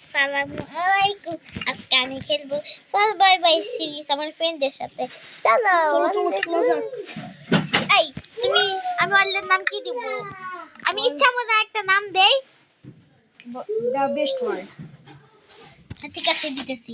আসসালামু আলাইকুম। আজকে আমি খেলবো সল বাই বাই সিরিজ আমার ফ্রেন্ডদের সাথে। চলো এই তুমি আমি ওয়ার্ল্ডের নাম কি দিব? আমি ইচ্ছা মতো একটা নাম দেই। The best world. ঠিক আছে, দিতেছি।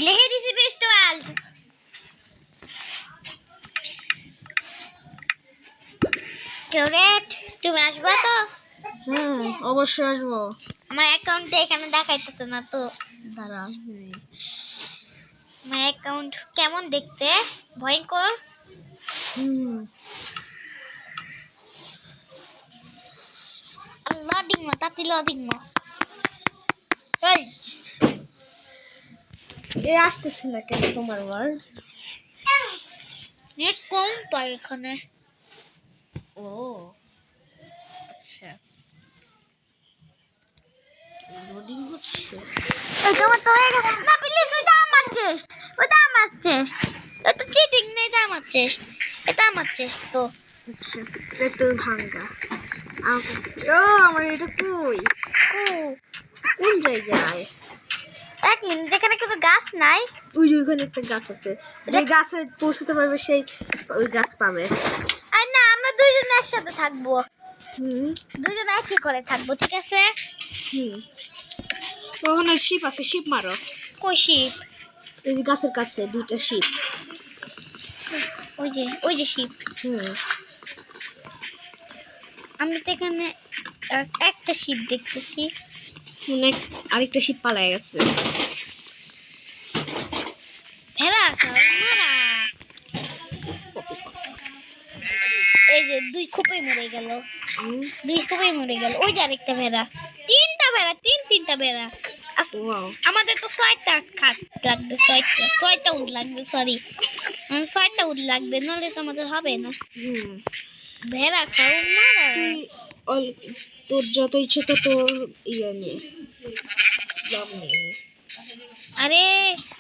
লিখে দিছি বেস্ট ওয়ার্ল্ড। তুমি আসবা তো? অবশ্যই আসবো। আমার অ্যাকাউন্টে এখানে দেখাইতেছে না তো। দাঁড়া, আসবে। আমার অ্যাকাউন্ট কেমন দেখতে? ভয়ঙ্কর। লডিং মা তাতি লডিং মা। এই এ আসতেছে না কেন তোমার ওয়ার্ল্ড? নেট কম পায় এখানে। ও আচ্ছা, লোডিং হচ্ছে। এই তোমার তো হয়ে গেছে না। প্লিজ, ওইটা আমার চেস্ট, ওইটা আমার চেস্ট। এটা চিটিং নেই, এটা আমার চেস্ট, এটা আমার চেস্ট তো। আচ্ছা, এটা তো ভাঙ্গা। আমার এটা কই? কোন জায়গায়? এক মিনিট, এখানে কোনো গাছ নাই। ওই যে ওইখানে একটা গাছ আছে, যে গাছে পৌঁছতে পারবে সেই ওই গাছ পাবে। আর না, আমরা দুইজন একসাথে থাকবো। দুইজন একই করে থাকবো, ঠিক আছে? ওখানে শিপ আছে, শিপ মারো। কই শিপ? এই যে গাছের কাছে দুইটা শিপ। ওই যে শিপ। আমি তো এখানে একটা শিপ দেখতেছি। অনেক আরেকটা শিপ পালায় গেছে। ভেড়া খাও মারা। এই যে দুই খোপই মরে গেল, ওই যে আরেকটা ভেড়া। তিনটা ভেড়া। আমাদের তো 6টা খাট লাগবে, 6টা উড লাগবে, সরি 6টা উড লাগবে, নাহলে তো আমাদের হবে না। ভেড়া খাও মারা। তোর যত ইচ্ছে তত ইয়ে নিয়ে। আরে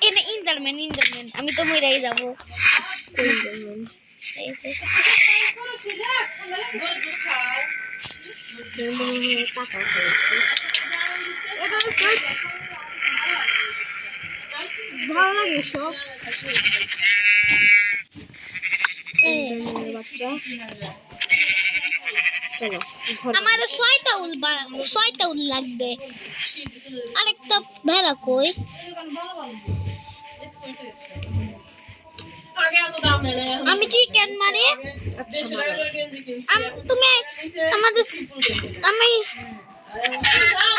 এটা ইন্টারম্যান, আমি তো মরেই যাবো। ভালো লাগে সব বাচ্চা। চলো, আমার 6টা উল লাগবে। আরেকটা ভেড়া কই? আমি চিকেন মারি। আচ্ছা, তুমি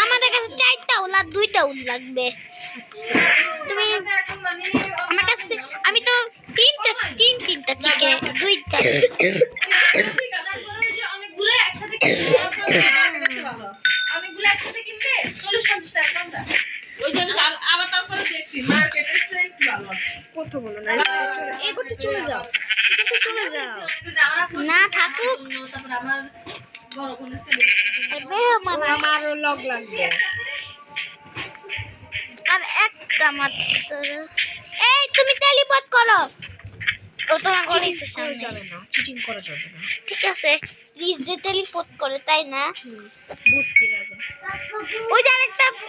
আমাদের কাছে 4টা উল আর 2টা উল লাগবে। তুমি আমার কাছে, আমি তো তিনটা চিকেন, 2টা। কথা বলো না, এগোতে চলে যাও। না থাকুক, আমারও লগ লাগবে। আর একটা মাত্র। এই তুমি টেলিপোর্ট করো। ও তোমার ঘরে যাবে না, চিটিং করা যাবে না। ঠিক আছে, প্লিজ যে টেলিপোর্ট করে, তাই না? বুঝতে যাবে। ওই যে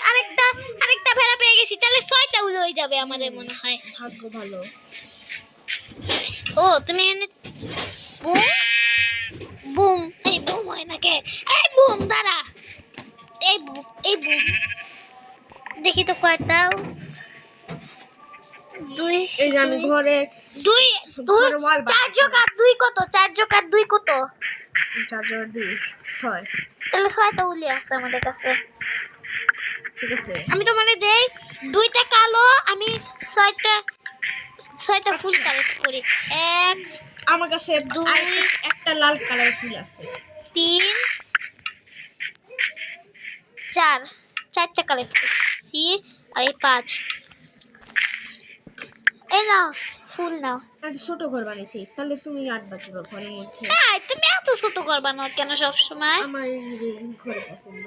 আরেকটা ভেড়া পেয়ে গেছি, তাহলে 6টা উল হয়ে যাবে আমাদের মনে হয়। ভাগ্য ভালো। ও তুমি এখানে বুম এই বুম হয় নাকি? এই বুম দাঁড়া, এই বুম দেখি তো কয়টা। 2 এই যে আমি ঘরে 2 4 যোগ 2 কত? 4 যোগ 2 কত? 4 + 2 6। তাহলে 6টা উলি আছে আমাদের কাছে। ঠিক আছে, আমি তো মানে দেই 2টা কালো, আমি 6টা ফুল কালেক্ট করি। 1 আমার কাছে 2 একটা লাল কালারের ফুল আছে। 3 4টা কালেক্ট করছি, আর এই 5। এই নাও ফুল নাও। আমি ছোট ঘর বানিয়েছি, তাহলে তুমি 8 বাজবে ঘরের মধ্যে। হ্যাঁ, তুমি এত ছোট করবা না কেন সব সময়? আমার ঘরে পছন্দ,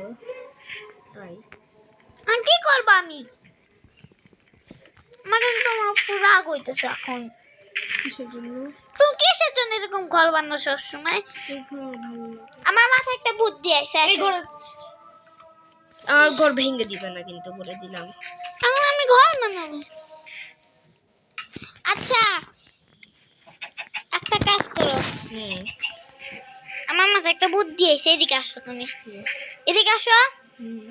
তাই। আর কি করবা? আমি আমাকে তো পুরো রাগ হইতেছে এখন। কিসের জন্য? তুমি কিসের জন্য এরকম ঘর বানানো সবসময়? এই ঘর আমার ভালো লাগে। আমার মাথায় একটা বুদ্ধি আছে। এই ঘর আমার ঘর ভেঙে দিবে না কিন্তু বলে দিলাম। এখন আমি ঘর বানাবো। আচ্ছা একটা কাজ করো, হুম। আমার মাথায় একটা বুদ্ধি আছে। এদিকে আসো তুমি, এদিকে আসো। হুম।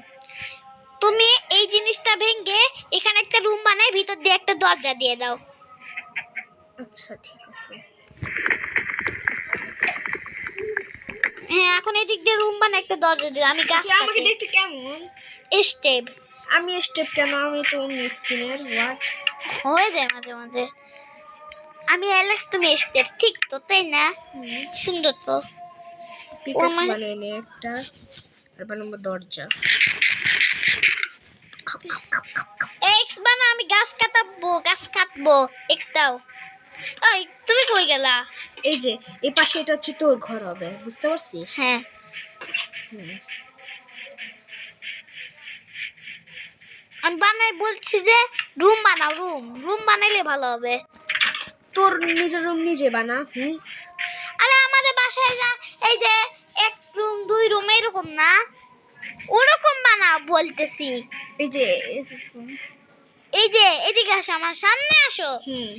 তুমি এই জিনিসটা ভেঙে এখানে একটা রুম বানাই, ভিতর দিয়ে একটা দরজা দিয়ে দাও। আচ্ছা ঠিক আছে। হ্যাঁ এখন এদিক দিয়ে রুম বানাই, একটা দরজা দিয়ে আমি গাছ আমাকে দেখতে কেমন? স্টেপ আমি স্টেপ কেন? আমি তো স্কিনের হোয়াট হয়ে যায় মাঝে মাঝে। আমি অ্যালেক্স, তুমি স্টেপ, ঠিক তো তাই না? সুন্দর তো। পিকাক্স বানিয়ে নে একটা, আর বানাবো দরজা। এক্স বানা, আমি গাছ কাটাবো, গাছ কাটবো। এক্স দাও। ওই তুমি কই গেলা? এই যে এই পাশে এটা হচ্ছে তোর ঘর হবে, বুঝতে পারছিস? হ্যাঁ হুম। আমি বানাই বলছি যে রুম বানাও, রুম রুম বানাইলে ভালো হবে। তোর নিজের রুম নিজে বানা। হুম। আরে আমাদের বাসায় যা এই যে এক রুম দুই রুম এরকম না, ওরকম বানাও বলতেছি। এই যে এই যে এদিকে আসো, আমার সামনে আসো, হুম।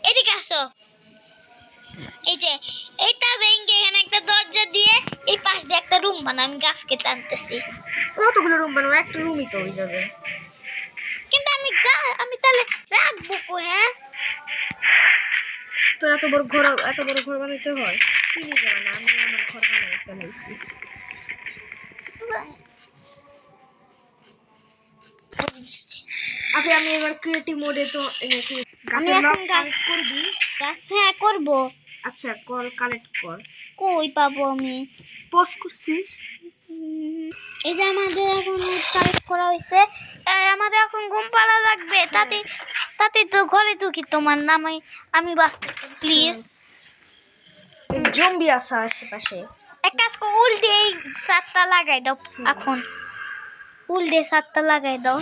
এদিকে আসো। এই যে এইটা ভেঙে এখানে একটা দরজা দিয়ে এই পাশ দিয়ে একটা রুম বানাও। আমি গাছ কেটে আনতেছি। কতগুলো রুম বানাবো? একটা রুমই তো হয়ে যাবে। কিন্তু আমি তাহলে রাখবো কো? হ্যাঁ তোর এত বড় ঘর বানাইতে হয়? কি নিজে বানা, আমি আমার ঘর বানাই ফেলাইছি। আচ্ছা আমি এবার ক্রিয়েটিভ মোডে তো আমি গাছের এখন লক গাছ কালেক্ট করবি। গাছ হ্যাঁ করবো। আচ্ছা কল কালেক্ট কর। কই পাবো আমি? পজ করছিস? এই যে আমাদের এখন কালেক্ট করা হয়েছে। আমাদের এখন ঘুম পাড়া লাগবে। তাতে তাতে তো ঘরে ঢুকি, তোমার নাম আমি বাঁচতে, প্লিজ। জম্বি আছে আশেপাশে। এক কাজ করো, উল দিয়ে এই ছাদটা লাগাই দাও। এখন উল দিয়ে ছাদটা লাগাই দাও।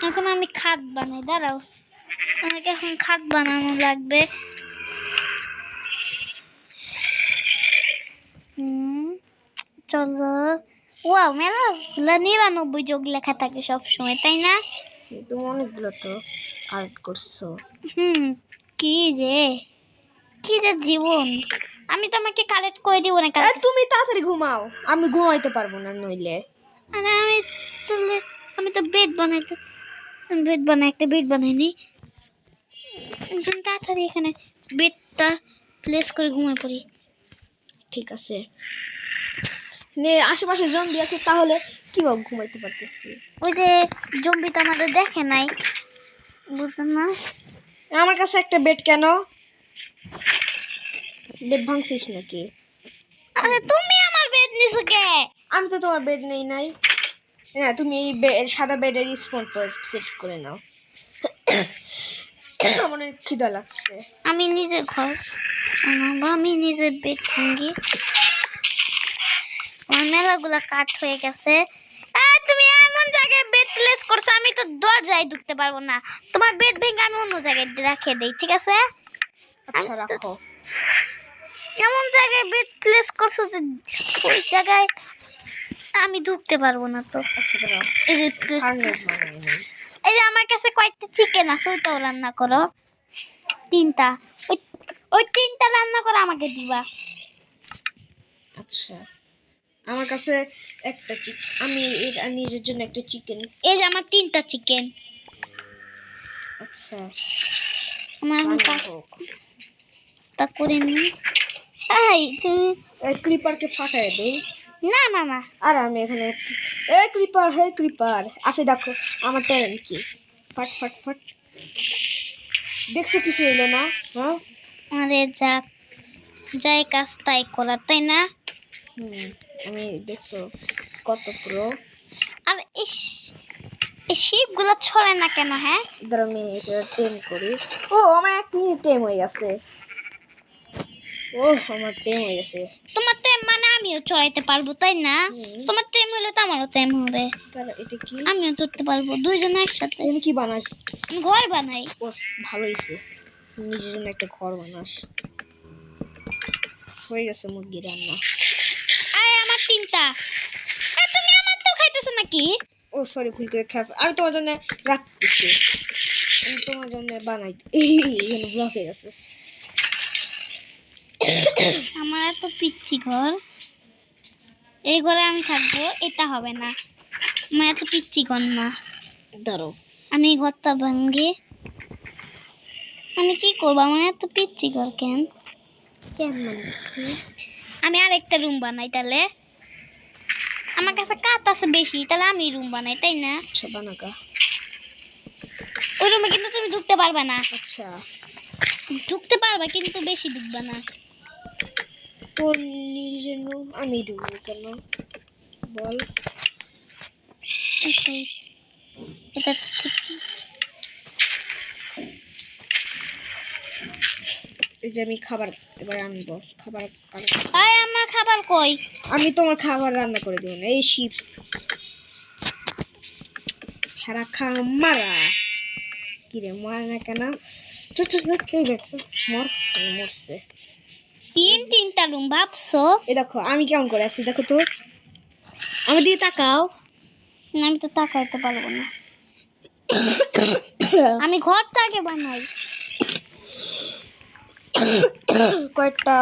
এখন আমি খাট বানাই, দাঁড়াও, আমাকে এখন খাট বানানো লাগবে। চলো। ওয়াও, মেলা 99 যোগ লেখা থাকে সব সময়, তাই না? তুমি অনেকগুলো তো কালেক্ট করছো। হুম কি যে জীবন। আমি তোমাকে কালেক্ট করে দিব না কালকে। তুমি তাড়াতাড়ি ঘুমাও, আমি ঘুমাইতে পারবো না নইলে। আরে আমি তো বেড বানাই, একটা বেড বানাই নি। তাড়াতাড়ি এখানে বেডটা প্লেস করে ঘুমাই পড়ি। ঠিক আছে নে, আশেপাশে জম্বি আছে তাহলে কিভাবে ঘুমাইতে পারতেছি? ওই যে জম্বি তো আমাদের দেখে নাই, বুঝছেন না? আমার কাছে একটা বেড কেন? বেড ভাঙছিস নাকি? আরে তুমি আমার বেড নিছো কে? আমি তো তোমার বেড নেই নাই। হ্যাঁ তুমি এই সাদা বেডের স্পট সেট করে নাও। আমার অনেক খিদা লাগছে। আমি নিজে ঘর বানাবো, আমি নিজে বেড ভাঙি। আমার মেলাগুলা কাট হয়ে গেছে। তুমি এমন জায়গায় বেড প্লেস করছো, আমি তো দরজায় ঢুকতে পারবো না। তোমার বেড ভেঙে আমি অন্য জায়গায় রেখে দেই, ঠিক আছে? আচ্ছা রাখো। এমন জায়গায় বেড প্লেস করছো যে ওই জায়গায় আমি ঢুকতে পারবো না তো। আচ্ছা দাঁড়াও, এই যে place- ফার্নেস বানাই নেই। এই যে আমার কাছে কয়েকটা চিকেন আছে, ওইটাও রান্না করো। 3টা, ওই 3টা রান্না করে আমাকে দিবা। আচ্ছা আমার কাছে একটা আমি নিজের জন্য একটা চিকেন। এই যে আমার 3টা চিকেন। আচ্ছা আমার এখন রান্না কাজ হোক। তা করে নি। এই তুমি এই ক্লিপারকে ফাটায় দেই। না না না, আর আমি এখানে ক্রিপার, হে ক্রিপার আসে, দেখো আমার ট্যালেন্ট কি। ফাট ফাট ফাট, দেখছো কিছু এলো না? হ্যাঁ আরে যাই কাজ তাই করা, তাই না? আমি দেখছো কত প্রো। আর এই শিপগুলো ছড়ে না কেন? হ্যাঁ ধর আমি এটা টেম করি। ও আমার 1 মিনিট টেম হয়ে গেছে। ও আমার টেম হয়ে গেছে। তোমার টাইম মানে আমিও চড়াইতে পারবো তাই না? হুম। তোমার টাইম হলে তো আমারও টাইম হবে, তাহলে এটা কি? আমিও চড়তে পারবো দুইজনে একসাথে। তুমি কি বানাস? আমি ঘর বানাই। ও ভালো হয়েছে, নিজের জন্য একটা ঘর বানাস। হয়ে গেছে মুরগি রান্না। আয় আমার তিনটা। তুমি আমার তো খাইতেছো নাকি? ও সরি, ভুল করে খারাপ, আমি তোমার জন্য রাখতেছি, আমি তোমার জন্য বানাই। এখানে ব্লক হয়ে গেছে। আমার এত পিচ্ছি ঘর, এই ঘরে আমি থাকবো, এটা হবে না। আমার এত পিচ্ছি ঘর না। ধরো আমি এই ঘরটা ভাঙ্গে আমি কি করবো? আমার এত পিচ্ছি ঘর কেন? কেন মানে? আমি আর একটা রুম বানাই তাহলে। আমার কাছে কাঠ আছে বেশি, তাহলে আমি রুম বানাই তাই না? আচ্ছা বানাকা। ওই রুমে কিন্তু তুমি ঢুকতে পারবে না। আচ্ছা ঢুকতে পারবে কিন্তু বেশি ঢুকবে না। তোর নিজের রুম আমি ঢুকবো কেন বল? এটাই, এটা তো ঠিক। এই যে আমি খাবার এবার আনবো, খাবার আয় আমার খাবার কই? আমি তোমার খাবার রান্না করে দেবো না। এই শিপ হারা খামারা কিরে মার না কেন? চুপ চুপ চুপ, কে বেরছে? মরছে। তিনটা রুম ভাবছো? এই দেখো আমি কেমন করে আছি দেখো তো, আমার দিকে তাকাও। না, আমি তো তাকাইতে পারবো না। আমি ঘরটা আগে বানাই। কয়েকটা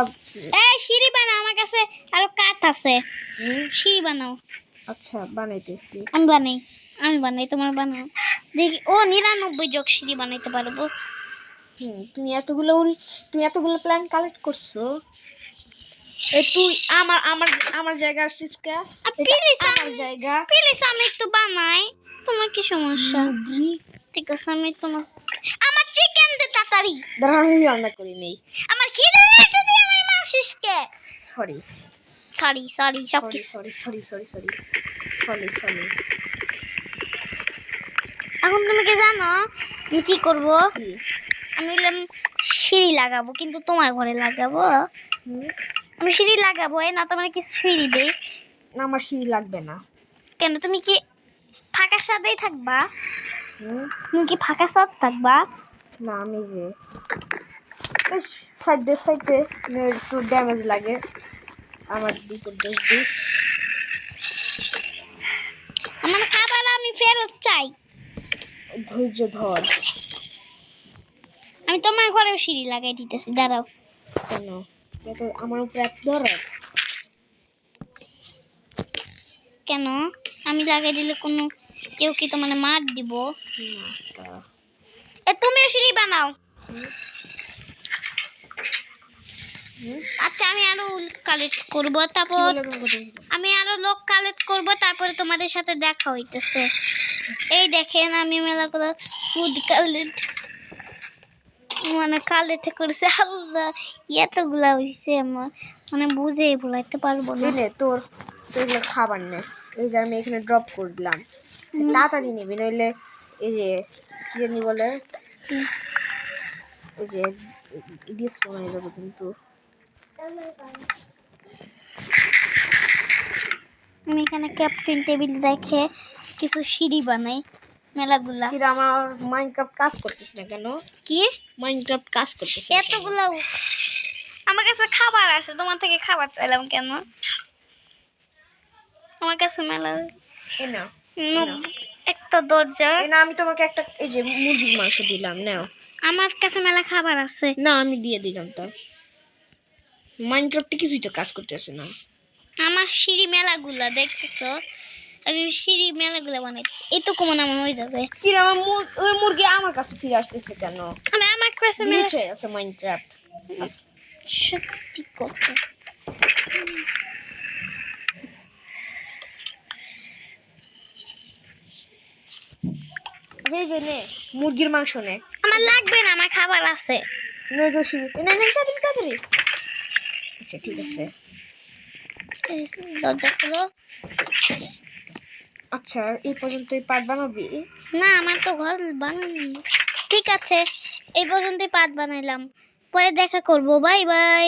এই সিঁড়ি বানাও, আমার কাছে আরো কাঠ আছে। সিঁড়ি বানাও। আচ্ছা বানাইতেছি। আমি বানাই তোমার বানাও দেখি। ও 99 যোগ সিঁড়ি বানাইতে পারবো। তুমি এতগুলো প্ল্যান কালেক্ট করছো। এই তুই আমার আমার আমার জায়গা আসছিস কে? এটা আমার জায়গা। প্লিজ আমি একটু বানাই, তোমার কি সমস্যা? মুরগি ঠিক আছে আমি তোমার, আমার চিকেন দে তাড়াতাড়ি। দাঁড়া আমি রান্না করি নেই। আমার খিদে লাগছে, তুই আমার মারছিসকে। সরি সরি সরি সব সরি কিছু। Sorry sorry sorry sorry sorry sorry. এখন তুমি কি জানো আমি কি করব? কি? আমি বললাম সিঁড়ি লাগাবো, কিন্তু তোমার ঘরে লাগাবো। আমি সিঁড়ি লাগাবো, এই না তোমার কিছু সিঁড়ি দেই। না আমার সিঁড়ি লাগবে না। কেন? তুমি কি ফাঁকা সাথেই থাকবা? হুম? তুমি কি ফাঁকা সাথ থাকবা? না আমি যে সাইডে একটু ড্যামেজ লাগে, আমার দুটো দোষ। আমার খাবার আমি ফেরত চাই। ধৈর্য ধর। আমি তোমার ঘরেও সিঁড়ি লাগাই দিতেছি, দাঁড়াও। কেন আমার উপরে এত দরদ? কেন? আমি লাগাই দিলে কোনো কেউ কি তোমার মার দিব? তুমিও সিঁড়ি বানাও। আচ্ছা আমি আরো কালেক্ট করব, তারপর আমি আরো লোক কালেক্ট করব, তারপরে তোমাদের সাথে দেখা হইতেছে। এই দেখেন আমি মেলাগুলো ফুড কালেক্ট কালেক্ট করেছে। আল্লাহ এতগুলা হয়েছে, আমার বুঝেই বলাইতে পারবো না। তোর এগুলো খাবার নে, এই যে আমি এখানে ড্রপ করে দিলাম, তাড়াতাড়ি নিবি নইলে এই যে কি জানি বলে, এই যে ডিসপ্লে হয়ে যাবে কিন্তু। আমি এখানে ক্যাপ্টেন টেবিল দেখে কিছু সিঁড়ি বানাই মেলাগুলা। আমার মাইনক্রাফট কাজ করতেছ না কেন? কি মাইনক্রাফট কাজ করতেছ এতগুলা? আমার কাছে খাবার আসে, তোমার থেকে খাবার চাইলাম কেন? আমার কাছে মেলা একটা দরজা। না আমি তোমাকে একটা এই যে মুরগির মাংস দিলাম, নাও। আমার কাছে মেলা খাবার আছে। না আমি দিয়ে দিলাম। তো মাইনক্রাফটে কিছুই তো কাজ করতেছে না। আমার সিঁড়ি মেলাগুলা দেখতেছো, আমি সিঁড়ি মেলাগুলা বানাইছি, এইটুকু মনে আমার হয়ে যাবে। কি আমার ওই মুরগি আমার কাছে ফিরে আসতেছে কেন? আমার কাছে মেলা আছে মাইনক্রাফট। সত্যি কথা। এই যে নে মুরগির মাংস নে। আমার লাগবে না, আমার খাবার আছে। না তাড়াতাড়ি। আচ্ছা ঠিক আছে। দরজা খুলো। আচ্ছা এই পর্যন্তই পার্ট বানাবি? না আমার তো ঘর বানানো। ঠিক আছে এই পর্যন্তই পার্ট বানাইলাম, পরে দেখা করবো। Bye bye.